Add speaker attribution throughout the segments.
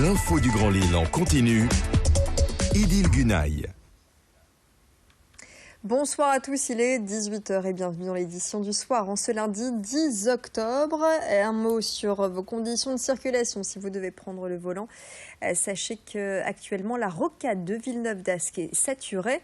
Speaker 1: L'info du Grand Lille en continu. Idil Gunaï.
Speaker 2: Bonsoir à tous, il est 18h et bienvenue dans l'édition du soir en ce lundi 10 octobre. Un mot sur vos conditions de circulation si vous devez prendre le volant. Sachez qu'actuellement la rocade de Villeneuve-d'Ascq est saturée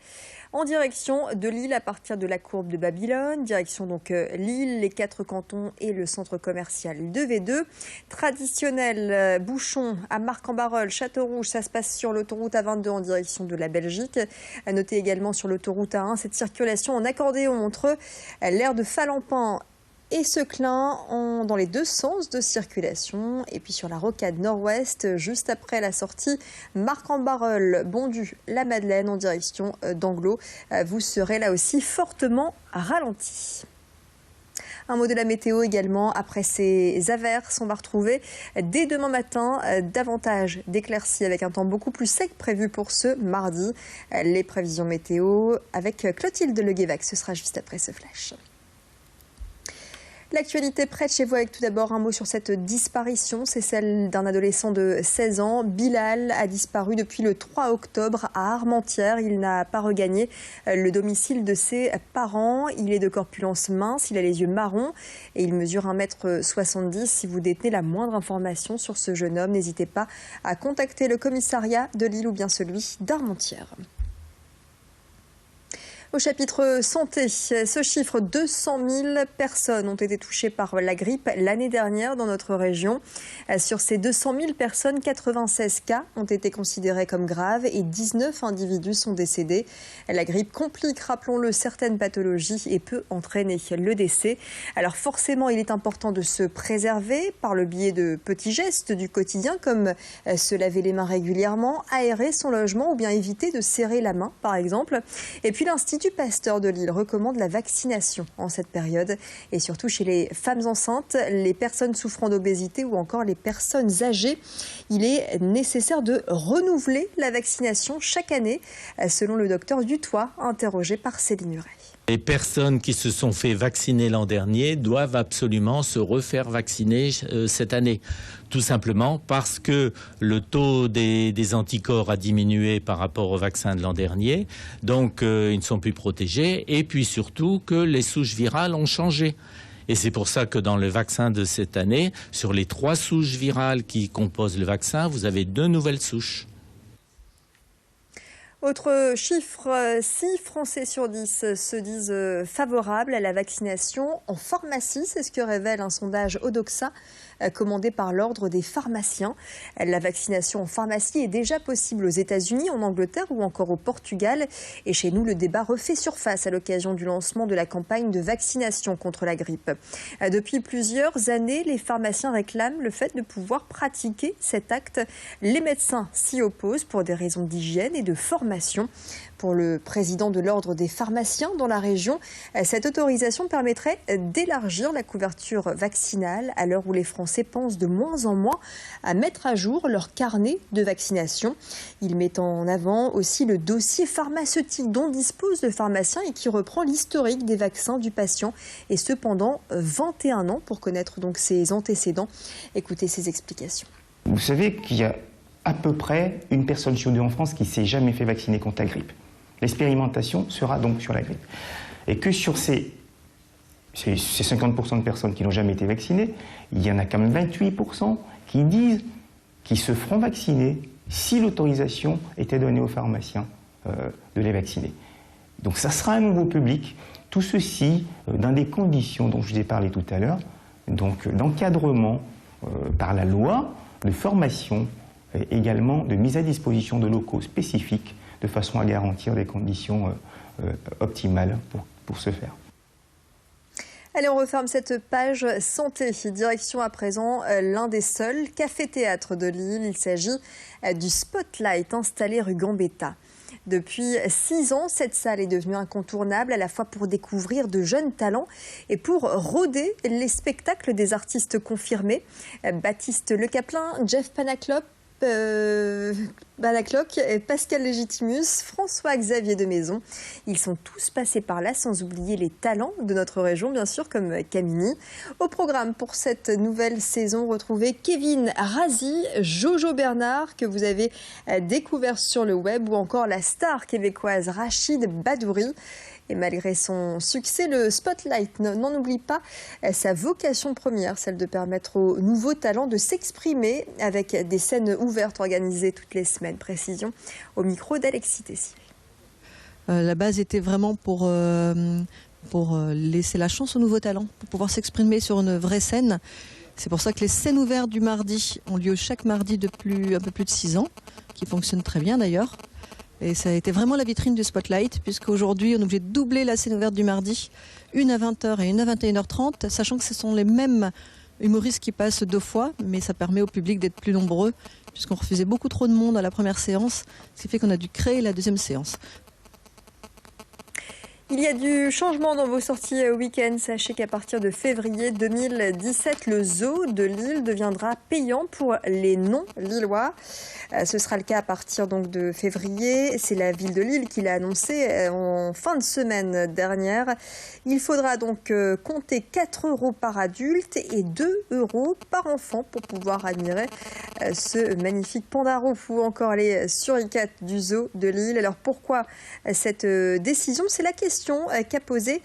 Speaker 2: en direction de Lille à partir de la courbe de Babylone, direction donc Lille, les 4 cantons et le centre commercial de V2. Traditionnel bouchon à Marcq-en-Barœul, Châteaurouge, ça se passe sur l'autoroute A22 en direction de la Belgique. À noter également sur l'autoroute A1 cette circulation en accordéon entre l'aire de Falampin et Seclin dans les deux sens de circulation. Et puis sur la rocade nord-ouest, juste après la sortie Marcq-en-Barœul, Bondu, la Madeleine en direction d'Anglo, vous serez là aussi fortement ralenti. Un mot de la météo également. Après ces averses, on va retrouver dès demain matin davantage d'éclaircies avec un temps beaucoup plus sec prévu pour ce mardi. Les prévisions météo avec Clotilde Leguévac, ce sera juste après ce flash. L'actualité près de chez vous avec tout d'abord un mot sur cette disparition. C'est celle d'un adolescent de 16 ans. Bilal a disparu depuis le 3 octobre à Armentières. Il n'a pas regagné le domicile de ses parents. Il est de corpulence mince, il a les yeux marrons et il mesure 1,70 m. Si vous détenez la moindre information sur ce jeune homme, n'hésitez pas à contacter le commissariat de Lille ou bien celui d'Armentières. Au chapitre santé, ce chiffre, 200 000 personnes ont été touchées par la grippe l'année dernière dans notre région. Sur ces 200 000 personnes, 96 cas ont été considérés comme graves et 19 individus sont décédés. La grippe complique, rappelons-le, certaines pathologies et peut entraîner le décès. Alors forcément, il est important de se préserver par le biais de petits gestes du quotidien comme se laver les mains régulièrement, aérer son logement ou bien éviter de serrer la main par exemple. Et puis l'Institut Pasteur de Lille recommande la vaccination en cette période et surtout chez les femmes enceintes, les personnes souffrant d'obésité ou encore les personnes âgées. Il est nécessaire de renouveler la vaccination chaque année, selon le docteur Dutoit, interrogé par Céline Huret.
Speaker 3: Les personnes qui se sont fait vacciner l'an dernier doivent absolument se refaire vacciner cette année. Tout simplement parce que le taux des anticorps a diminué par rapport au vaccin de l'an dernier. Donc ils ne sont plus protégés. Et puis surtout que les souches virales ont changé. Et c'est pour ça que dans le vaccin de cette année, sur les 3 souches virales qui composent le vaccin, vous avez 2 nouvelles souches.
Speaker 2: Autre chiffre, 6 Français sur 10 se disent favorables à la vaccination en pharmacie. C'est ce que révèle un sondage Odoxa commandé par l'Ordre des pharmaciens. La vaccination en pharmacie est déjà possible aux États-Unis, en Angleterre ou encore au Portugal. Et chez nous, le débat refait surface à l'occasion du lancement de la campagne de vaccination contre la grippe. Depuis plusieurs années, les pharmaciens réclament le fait de pouvoir pratiquer cet acte. Les médecins s'y opposent pour des raisons d'hygiène et de formation. Pour le président de l'Ordre des pharmaciens dans la région, cette autorisation permettrait d'élargir la couverture vaccinale à l'heure où les Français pensent de moins en moins à mettre à jour leur carnet de vaccination. Il met en avant aussi le dossier pharmaceutique dont dispose le pharmacien et qui reprend l'historique des vaccins du patient et ce pendant 21 ans pour connaître donc ses antécédents. Écoutez ses explications.
Speaker 4: Vous savez qu'il y a à peu près une personne sur 2 en France qui ne s'est jamais fait vacciner contre la grippe. L'expérimentation sera donc sur la grippe. Et que sur ces 50% de personnes qui n'ont jamais été vaccinées, il y en a quand même 28% qui disent qu'ils se feront vacciner si l'autorisation était donnée aux pharmaciens de les vacciner. Donc ça sera un nouveau public. Tout ceci dans des conditions dont je vous ai parlé tout à l'heure, donc d'encadrement par la loi, de formation, et également de mise à disposition de locaux spécifiques de façon à garantir des conditions optimales pour ce faire.
Speaker 2: Allez, on referme cette page santé. Direction à présent l'un des seuls cafés-théâtres de Lille. Il s'agit du Spotlight installé rue Gambetta. Depuis 6 ans, cette salle est devenue incontournable à la fois pour découvrir de jeunes talents et pour rôder les spectacles des artistes confirmés. Baptiste Le Caplin, Jeff Panaclope, Balacloc, Pascal Légitimus, François-Xavier de Maison. Ils sont tous passés par là, sans oublier les talents de notre région, bien sûr, comme Camini. Au programme pour cette nouvelle saison, retrouvez Kevin Razi, Jojo Bernard, que vous avez découvert sur le web, ou encore la star québécoise Rachid Badouri. Et malgré son succès, le Spotlight n'en oublie pas sa vocation première, celle de permettre aux nouveaux talents de s'exprimer avec des scènes ouvertes organisées toutes les semaines. Précision au micro d'Alexis Tessier.
Speaker 5: La base était vraiment pour laisser la chance aux nouveaux talents, pour pouvoir s'exprimer sur une vraie scène. C'est pour ça que les scènes ouvertes du mardi ont lieu chaque mardi depuis un peu plus de 6 ans, qui fonctionnent très bien d'ailleurs. Et ça a été vraiment la vitrine du Spotlight, puisqu'aujourd'hui, on est obligé de doubler la scène ouverte du mardi, une à 20h et une à 21h30, sachant que ce sont les mêmes humoristes qui passent 2 fois, mais ça permet au public d'être plus nombreux, puisqu'on refusait beaucoup trop de monde à la première séance, ce qui fait qu'on a dû créer la deuxième séance.
Speaker 2: Il y a du changement dans vos sorties week-end. Sachez qu'à partir de février 2017, le zoo de Lille deviendra payant pour les non-lillois. Ce sera le cas à partir donc de février. C'est la ville de Lille qui l'a annoncé en fin de semaine dernière. Il faudra donc compter 4 € par adulte et 2 € par enfant pour pouvoir admirer ce magnifique panda roux ou encore les suricates du zoo de Lille. Alors pourquoi cette décision? C'est la question qu'a posée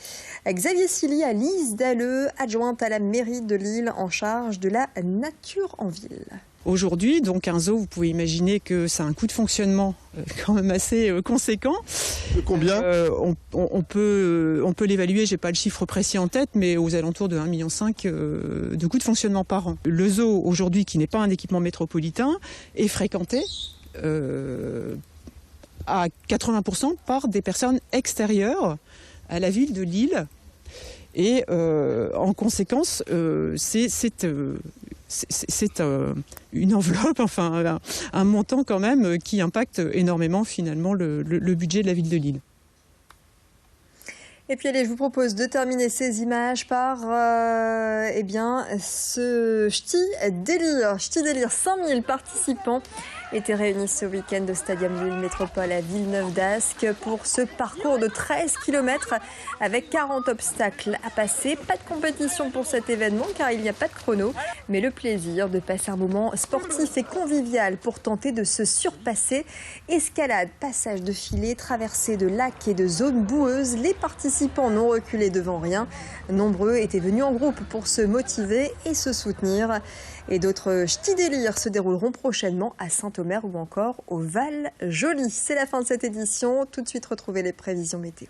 Speaker 2: Xavier Silly à Lise Dalleux, adjointe à la mairie de Lille en charge de la nature en ville.
Speaker 6: Aujourd'hui, donc un zoo, vous pouvez imaginer que c'est un coût de fonctionnement quand même assez conséquent.
Speaker 7: De combien
Speaker 6: on peut l'évaluer, j'ai pas le chiffre précis en tête, mais aux alentours de 1,5 million de coûts de fonctionnement par an. Le zoo, aujourd'hui, qui n'est pas un équipement métropolitain, est fréquenté à 80% par des personnes extérieures à la ville de Lille. Et en conséquence, c'est une enveloppe, enfin un montant quand même qui impacte énormément finalement le budget de la ville de Lille.
Speaker 2: Et puis allez, je vous propose de terminer ces images par ce Ch'ti Délire. Ch'ti Délire, 5000 participants étaient réunis ce week-end au Stadium Lille Métropole à Villeneuve-d'Ascq pour ce parcours de 13 km avec 40 obstacles à passer. Pas de compétition pour cet événement car il n'y a pas de chrono, mais le plaisir de passer un moment sportif et convivial pour tenter de se surpasser. Escalade, passage de filets, traversée de lacs et de zones boueuses, les participants n'ont reculé devant rien. Nombreux étaient venus en groupe pour se motiver et se soutenir. Et d'autres ch'tis délires se dérouleront prochainement à Saint-Omer ou encore au Val-Joli. C'est la fin de cette édition. Tout de suite, retrouvez les prévisions météo.